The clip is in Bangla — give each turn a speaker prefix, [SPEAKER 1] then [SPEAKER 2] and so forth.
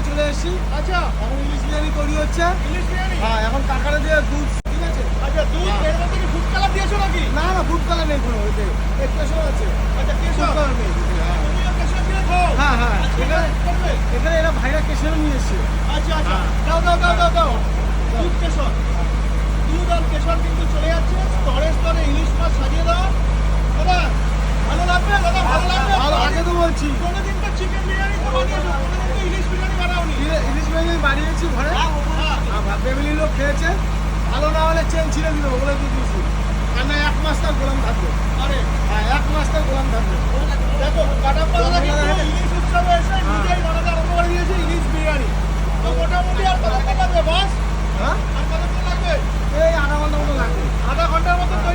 [SPEAKER 1] চলে এসেছি।
[SPEAKER 2] আচ্ছা,
[SPEAKER 1] এখন ইলিশ বিরিয়ানি তৈরি হচ্ছে।
[SPEAKER 2] ইলিশ বিরিয়ানি।
[SPEAKER 1] হ্যাঁ, এখন কাকারে দিয়ে দুধ, ঠিক আছে?
[SPEAKER 2] আচ্ছা, দুধ
[SPEAKER 1] হ্যাঁ।
[SPEAKER 2] এর মধ্যে কি ফুড কালার দিয়েছো নাকি?
[SPEAKER 1] না না, ফুড কালার নেই কোনো, ওইতে কেশর আছে।
[SPEAKER 2] আচ্ছা,
[SPEAKER 1] ফুড
[SPEAKER 2] কেশর।
[SPEAKER 1] কালার নেই। হ্যাঁ
[SPEAKER 2] তুমিও কেশর দিয়ে খাও?
[SPEAKER 1] হ্যাঁ হ্যাঁ,
[SPEAKER 2] আজকে
[SPEAKER 1] এখানে
[SPEAKER 2] করবে?
[SPEAKER 1] এখানে এরা ভাইরা কেশর নিয়ে এসছে।
[SPEAKER 2] আচ্ছা, আচ্ছা।
[SPEAKER 1] হ্যাঁ।
[SPEAKER 2] দাও, দাও, দাও, দাও, দাও। দুধ কেশর। দুধ আর কেশর কিন্তু চলে যাচ্ছে। স্তরে স্তরে ইলিশ মাছ সাজিয়ে দাও। দাদা, ভালো লাগবে? দাদা, ভালো লাগবে?
[SPEAKER 1] ভালো, আগে তো বলছি।
[SPEAKER 2] কোনোদিন তো চিকেন বিরিয়ানি তো বানিয়েছো, কোনোদিন তো ইলিশ বিরিয়ানি বানাওনি।
[SPEAKER 1] ইলিশ বিরিয়ানি বানিয়েছি ঘরে।
[SPEAKER 2] হ্যাঁ।
[SPEAKER 1] ফ্যামিলির লোক খেয়েছে, ভালো না হলে চেন ছিঁড়ে দিল, বলে দিয়ে দিয়েছি। আর না, 1 মাস তার গোলাম থাকবে।
[SPEAKER 2] আরে,
[SPEAKER 1] হ্যাঁ, 1 মাস তার গোলাম থাকবে।
[SPEAKER 2] দেখো, কাটাপ্পা দাদা কিন্তু ইলিশ উৎসবে এসে নিজেই বানাতে আরম্ভ করে দিয়েছে ইলিশ বিরিয়ানি। তো মোটামুটি আর কতক্ষণ লাগবে বস?
[SPEAKER 1] হ্যাঁ,
[SPEAKER 2] আর কতক্ষণ লাগবে?
[SPEAKER 1] এই আধা ঘন্টা মতো লাগবে।
[SPEAKER 2] আধা ঘন্টার মতো